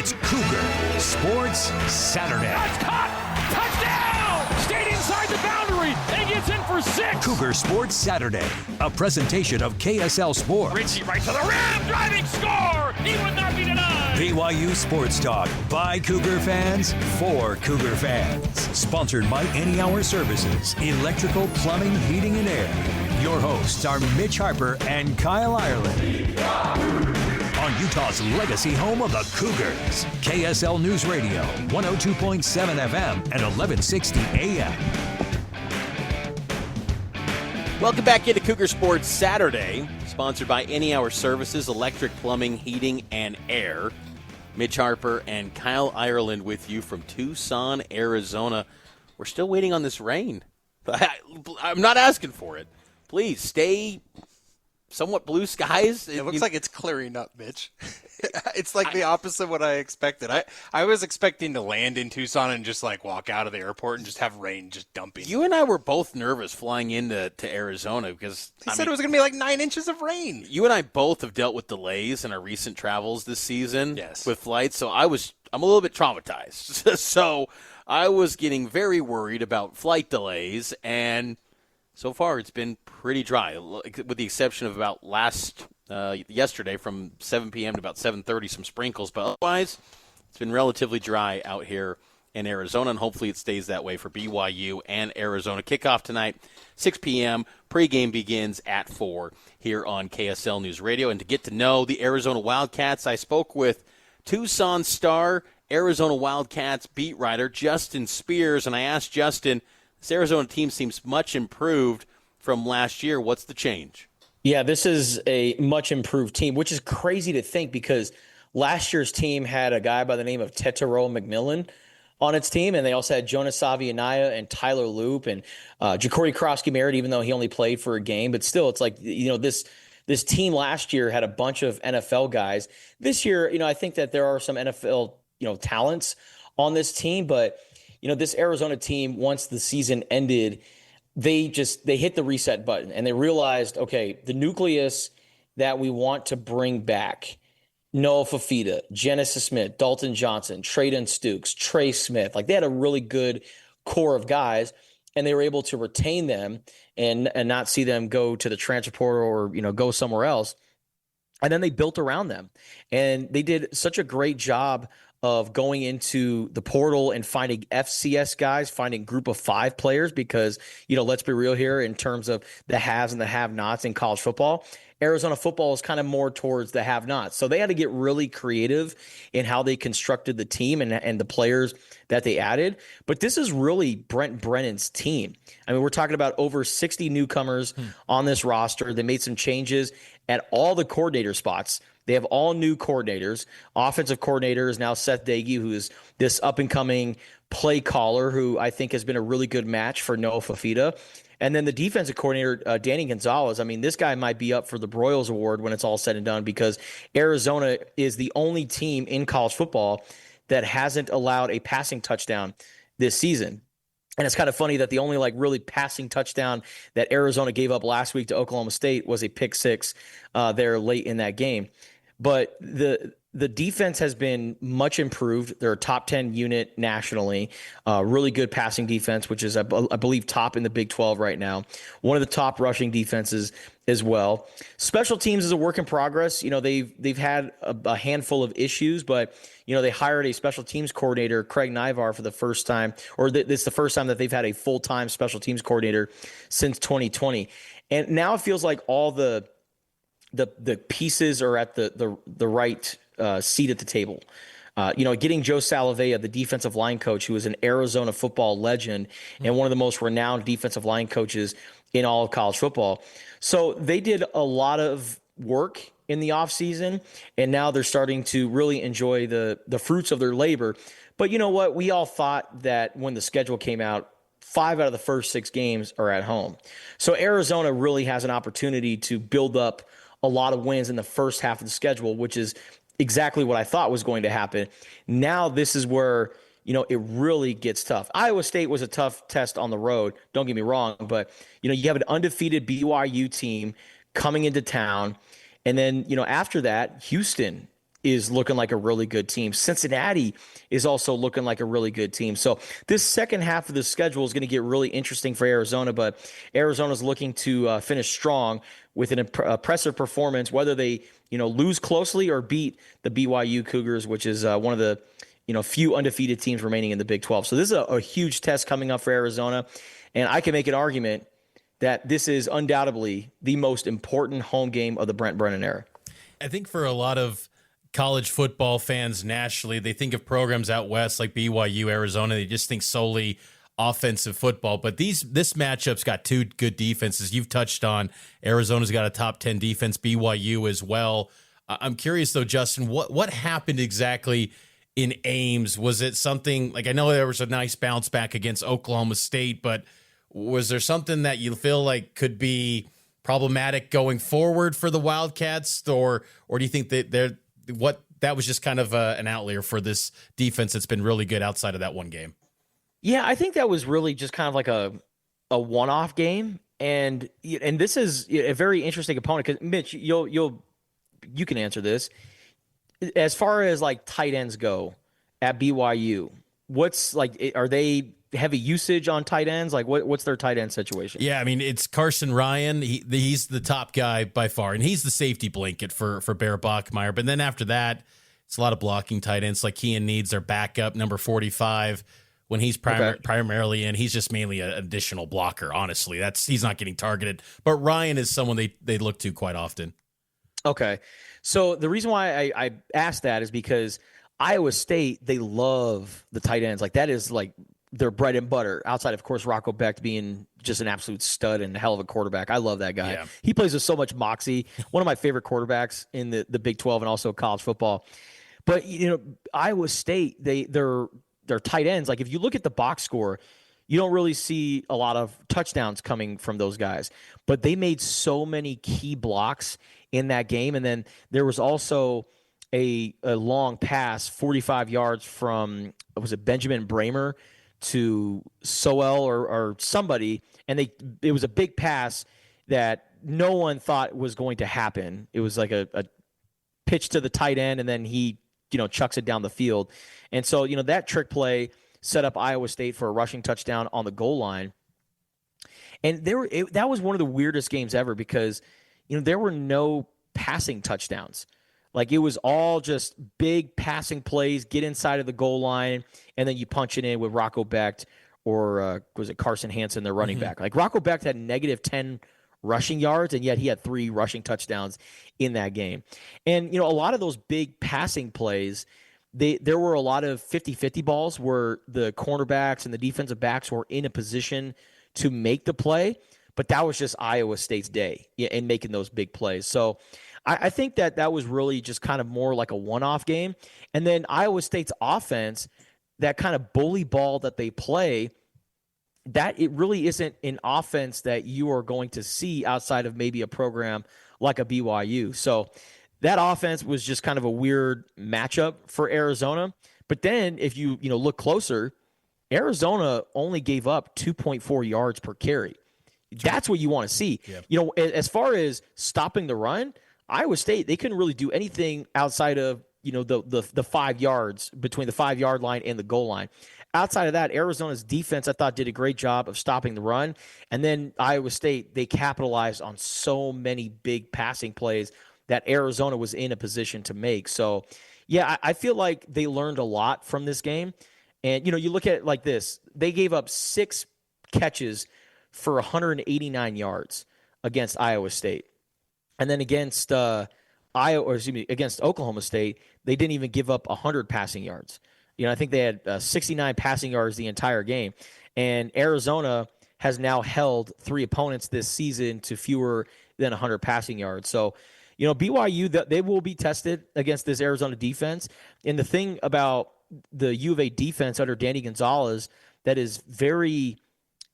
It's Cougar Sports Saturday. That's caught! Touchdown! Stayed inside the boundary and gets in for 6. Cougar Sports Saturday, a presentation of KSL Sports. Ritchie right to the rim, driving score! He would not be denied! BYU Sports Talk by Cougar fans for Cougar fans. Sponsored by Any Hour Services, Electrical, Plumbing, Heating, and Air. Your hosts are Mitch Harper and Kyle Ireland. On Utah's legacy home of the Cougars, KSL News Radio, 102.7 FM and 1160 AM. Welcome back into Cougar Sports Saturday, sponsored by Any Hour Services, Electric, Plumbing, Heating, and Air. Mitch Harper and Kyle Ireland with you from Tucson, Arizona. We're still waiting on this rain. I'm not asking for it. Please stay somewhat blue skies. It looks like it's clearing up, Mitch. It's like the opposite of what I expected. I was expecting to land in Tucson and just like walk out of the airport and just have rain just dumping. You and I were both nervous flying into Arizona because They said it was going to be like 9 inches of rain. You and I both have dealt with delays in our recent travels this season with flights, so I'm a little bit traumatized. So I was getting very worried about flight delays, and so far it's been pretty dry, with the exception of about yesterday from 7 p.m. to about 7:30, some sprinkles. But otherwise, it's been relatively dry out here in Arizona, and hopefully it stays that way for BYU and Arizona. Kickoff tonight, 6 p.m. Pregame begins at 4 here on KSL News Radio. And to get to know the Arizona Wildcats, I spoke with Tucson Star Arizona Wildcats beat writer Justin Spears, and I asked Justin, this Arizona team seems much improved from last year. What's the change? Yeah, this is a much improved team, which is crazy to think because last year's team had a guy by the name of Tetero McMillan on its team, and they also had Jonas Savianaya and Tyler Loop and Jacory Krosky-Merritt, even though he only played for a game. But still, it's like, this team last year had a bunch of NFL guys. This year, I think that there are some NFL, talents on this team, but this Arizona team, once the season ended, they hit the reset button and they realized, okay, the nucleus that we want to bring back, Noah Fafita, Genesis Smith, Dalton Johnson, Traden Stukes, Trey Smith, like they had a really good core of guys, and they were able to retain them and not see them go to the transfer portal or, go somewhere else. And then they built around them, and they did such a great job of going into the portal and finding FCS guys, finding group of 5 players, because, let's be real here in terms of the haves and the have-nots in college football. Arizona football is kind of more towards the have-nots. So they had to get really creative in how they constructed the team and the players that they added. But this is really Brent Brennan's team. I mean, we're talking about over 60 newcomers on this roster. They made some changes at all the coordinator spots. They have all new coordinators. Offensive coordinator is now Seth Dagey, who is this up-and-coming play caller who I think has been a really good match for Noah Fafita. And then the defensive coordinator, Danny Gonzalez, I mean, this guy might be up for the Broyles Award when it's all said and done, because Arizona is the only team in college football that hasn't allowed a passing touchdown this season. And it's kind of funny that the only really passing touchdown that Arizona gave up last week to Oklahoma State was a pick 6 there late in that game. But the defense has been much improved. They're a top 10 unit nationally, really good passing defense, which is, I believe, top in the Big 12 right now. One of the top rushing defenses as well. Special teams is a work in progress. They've had a handful of issues, but they hired a special teams coordinator, Craig Nivar, for the first time, or it's the first time that they've had a full-time special teams coordinator since 2020. And now it feels like all the pieces are at the right seat at the table. Getting Joe Salavea, the defensive line coach, who is an Arizona football legend and one of the most renowned defensive line coaches in all of college football. So they did a lot of work in the offseason, and now they're starting to really enjoy the fruits of their labor. But you know what? We all thought that when the schedule came out, 5 out of the first 6 games are at home. So Arizona really has an opportunity to build up a lot of wins in the first half of the schedule, which is exactly what I thought was going to happen. Now this is where, it really gets tough. Iowa State was a tough test on the road. Don't get me wrong, but, you have an undefeated BYU team coming into town. And then, after that, Houston is looking like a really good team. Cincinnati is also looking like a really good team. So this second half of the schedule is going to get really interesting for Arizona, but Arizona's looking to finish strong with an impressive performance, whether they, lose closely or beat the BYU Cougars, which is one of the, few undefeated teams remaining in the Big 12. So this is a huge test coming up for Arizona, and I can make an argument that this is undoubtedly the most important home game of the Brent Brennan era. I think for a lot of college football fans nationally, they think of programs out west like BYU, Arizona. They just think solely offensive football. But this matchup's got two good defenses. You've touched on Arizona's got a top 10 defense, BYU as well. I'm curious, though, Justin, what happened exactly in Ames? Was it something like, I know there was a nice bounce back against Oklahoma State, but was there something that you feel like could be problematic going forward for the Wildcats, or do you think that that was just kind of an outlier for this defense that's been really good outside of that one game? Yeah, I think that was really just kind of like a one-off game, and this is a very interesting opponent because Mitch, you can answer this. As far as like tight ends go at BYU, what's like, are they heavy usage on tight ends? Like what's their tight end situation? Yeah, I mean, it's Carson Ryan. He's the top guy by far, and he's the safety blanket for Bear Bachmeier. But then after that, it's a lot of blocking tight ends. Like Kean Needs their backup, number 45. When he's primarily in, he's just mainly an additional blocker, honestly. He's not getting targeted. But Ryan is someone they look to quite often. Okay. So the reason why I asked that is because Iowa State, they love the tight ends. Like that is like their bread and butter, outside of course Rocco Becht being just an absolute stud and a hell of a quarterback. I love that guy. Yeah. He plays with so much moxie. One of my favorite quarterbacks in the Big 12 and also college football. But Iowa State, their tight ends, like if you look at the box score, you don't really see a lot of touchdowns coming from those guys. But they made so many key blocks in that game. And then there was also a long pass, 45 yards from, was it Benjamin Bramer to Soel or somebody, and it was a big pass that no one thought was going to happen. It was like a pitch to the tight end, and then he chucks it down the field. And so that trick play set up Iowa State for a rushing touchdown on the goal line. And that was one of the weirdest games ever because there were no passing touchdowns. Like it was all just big passing plays, get inside of the goal line, and then you punch it in with Rocco Becht or was it Carson Hansen, their running back. Like Rocco Becht had -10 rushing yards, and yet he had 3 rushing touchdowns in that game. And, a lot of those big passing plays, there were a lot of 50-50 balls where the cornerbacks and the defensive backs were in a position to make the play, but that was just Iowa State's day in making those big plays. So I think that was really just kind of more like a one-off game. And then Iowa State's offense, that kind of bully ball that they play, that it really isn't an offense that you are going to see outside of maybe a program like a BYU. So that offense was just kind of a weird matchup for Arizona. But then if you look closer, Arizona only gave up 2.4 yards per carry. That's what you want to see. Yep. As far as stopping the run, Iowa State, they couldn't really do anything outside of, the 5 yards between the 5-yard line and the goal line. Outside of that, Arizona's defense, I thought, did a great job of stopping the run. And then Iowa State, they capitalized on so many big passing plays that Arizona was in a position to make. So, yeah, I feel like they learned a lot from this game. And, you look at it like this. They gave up 6 catches for 189 yards against Iowa State. And then against against Oklahoma State, they didn't even give up 100 passing yards. I think they had 69 passing yards the entire game. And Arizona has now held 3 opponents this season to fewer than 100 passing yards. So, BYU, they will be tested against this Arizona defense. And the thing about the U of A defense under Danny Gonzalez that is very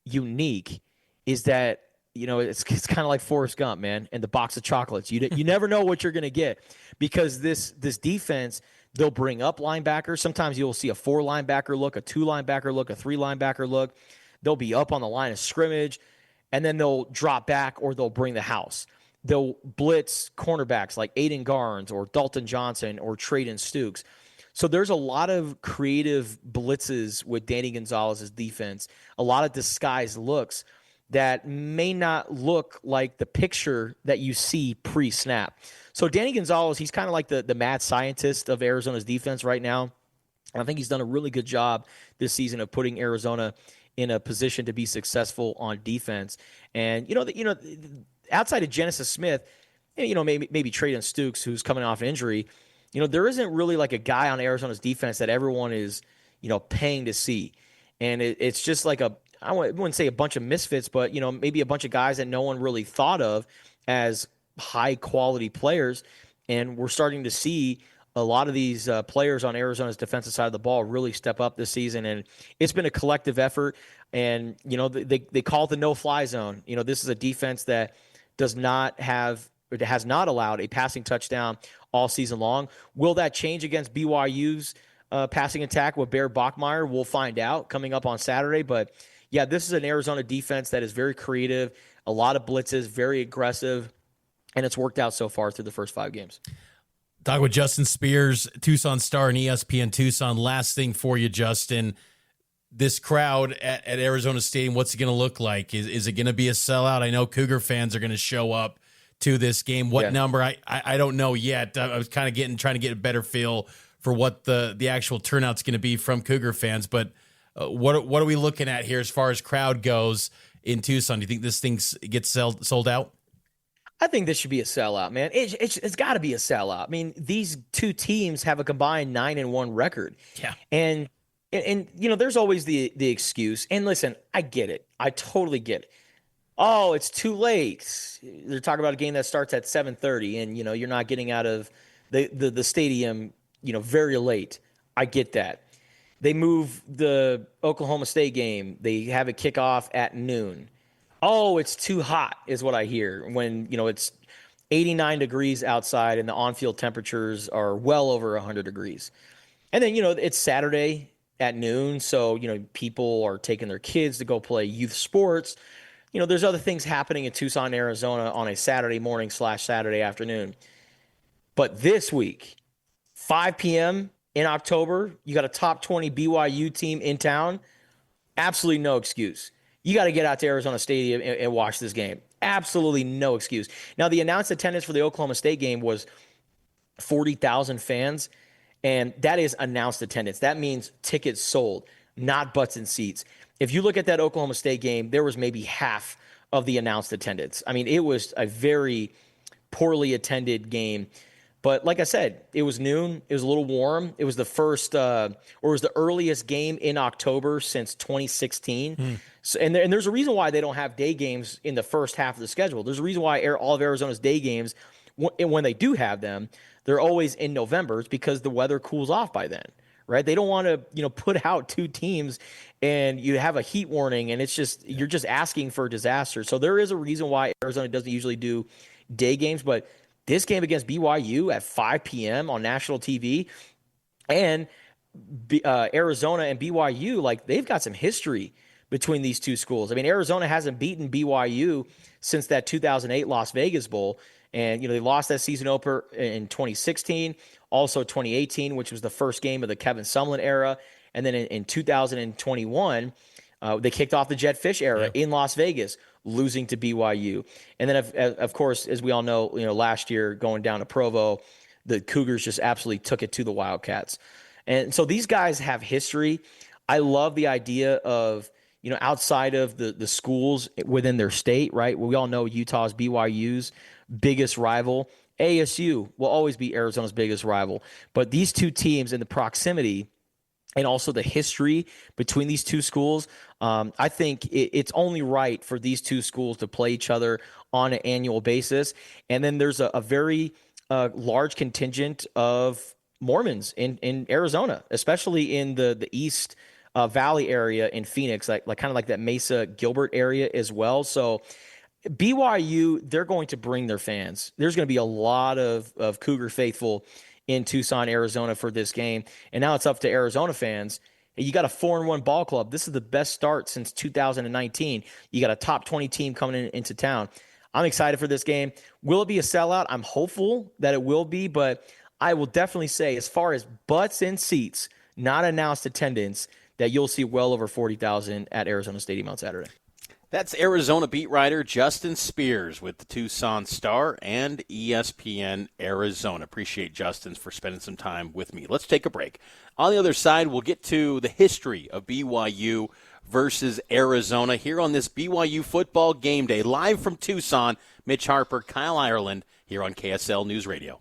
unique is that, it's kind of like Forrest Gump, man, and the box of chocolates. You never know what you're going to get because this defense, they'll bring up linebackers. Sometimes you'll see a 4 linebacker look, a 2 linebacker look, a 3 linebacker look. They'll be up on the line of scrimmage, and then they'll drop back or they'll bring the house. they'll blitz cornerbacks like Aiden Garnes or Dalton Johnson or Traden Stukes. So there's a lot of creative blitzes with Danny Gonzalez's defense, a lot of disguised looks that may not look like the picture that you see pre-snap. So Danny Gonzalez, he's kind of like the mad scientist of Arizona's defense right now. And I think he's done a really good job this season of putting Arizona in a position to be successful on defense. And, outside of Genesis Smith, maybe Traden Stukes, who's coming off injury, there isn't really like a guy on Arizona's defense that everyone is, paying to see. And it's just like I wouldn't say a bunch of misfits, but, maybe a bunch of guys that no one really thought of as high quality players. And we're starting to see a lot of these players on Arizona's defensive side of the ball really step up this season. And it's been a collective effort. And, they call it the no-fly zone. This is a defense that has not allowed a passing touchdown all season long. Will that change against BYU's passing attack with Bear Bachmeier? We'll find out coming up on Saturday. But, yeah, this is an Arizona defense that is very creative, a lot of blitzes, very aggressive, and it's worked out so far through the first 5 games. Talk with Justin Spears, Tucson Star and ESPN Tucson. Last thing for you, Justin. This crowd at Arizona Stadium, what's it going to look like? Is it going to be a sellout? I know Cougar fans are going to show up to this game. What number? I don't know yet. I was kind of trying to get a better feel for what the actual turnout's going to be from Cougar fans. But what are we looking at here as far as crowd goes in Tucson? Do you think this thing gets sold out? I think this should be a sellout, man. It's got to be a sellout. I mean, these two teams have a combined 9-1 record. Yeah. And there's always the excuse. And listen, I get it. I totally get it. Oh, it's too late. They're talking about a game that starts at 7:30 and, you're not getting out of the stadium, very late. I get that. They move the Oklahoma State game. They have it kick off at noon. Oh, it's too hot is what I hear when, it's 89 degrees outside and the on-field temperatures are well over 100 degrees. And then, it's Saturday at noon. So, people are taking their kids to go play youth sports. There's other things happening in Tucson, Arizona on a Saturday morning / Saturday afternoon. But this week, 5 p.m. in October, you got a top 20 BYU team in town. Absolutely no excuse. You got to get out to Arizona Stadium and watch this game. Absolutely no excuse. Now, the announced attendance for the Oklahoma State game was 40,000 fans, and that is announced attendance. That means tickets sold, not butts in seats. If you look at that Oklahoma State game, there was maybe half of the announced attendance. I mean, it was a very poorly attended game. But like I said, it was noon. It was a little warm. It was the first, or it was the earliest game in October since 2016. So, and there's a reason why they don't have day games in the first half of the schedule. There's a reason why all of Arizona's day games, when they do have them, they're always in November. It's because the weather cools off by then, right? They don't want to, put out two teams and you have a heat warning, and it's just you're just asking for a disaster. So there is a reason why Arizona doesn't usually do day games, but this game against BYU at 5 p.m. on national TV, and Arizona and BYU, like they've got some history between these two schools. I mean, Arizona hasn't beaten BYU since that 2008 Las Vegas Bowl, and they lost that season opener in 2016, also 2018, which was the first game of the Kevin Sumlin era, and then in 2021, they kicked off the Jet Fish era in Las Vegas, losing to BYU. And then, of course, as we all know, last year going down to Provo, the Cougars just absolutely took it to the Wildcats. And so these guys have history. I love the idea of, outside of the schools within their state, right? We all know Utah's BYU's biggest rival. ASU will always be Arizona's biggest rival. But these two teams in the proximity and also the history between these two schools, I think it's only right for these two schools to play each other on an annual basis. And then there's a very large contingent of Mormons in Arizona, especially in the East Valley area in Phoenix, like kind of like that Mesa Gilbert area as well. So BYU, they're going to bring their fans. There's going to be a lot of Cougar faithful in Tucson, Arizona for this game. And now it's up to Arizona fans. You got a 4-1 ball club. This is the best start since 2019. You got a top 20 team coming into town. I'm excited for this game. Will it be a sellout? I'm hopeful that it will be, but I will definitely say, as far as butts in seats, not announced attendance, that you'll see well over 40,000 at Arizona Stadium on Saturday. That's Arizona beat writer Justin Spears with the Tucson Star and ESPN Arizona. Appreciate Justin for spending some time with me. Let's take a break. On the other side, we'll get to the history of BYU versus Arizona here on this BYU football game day. Live from Tucson, Mitch Harper, Kyle Ireland here on KSL News Radio.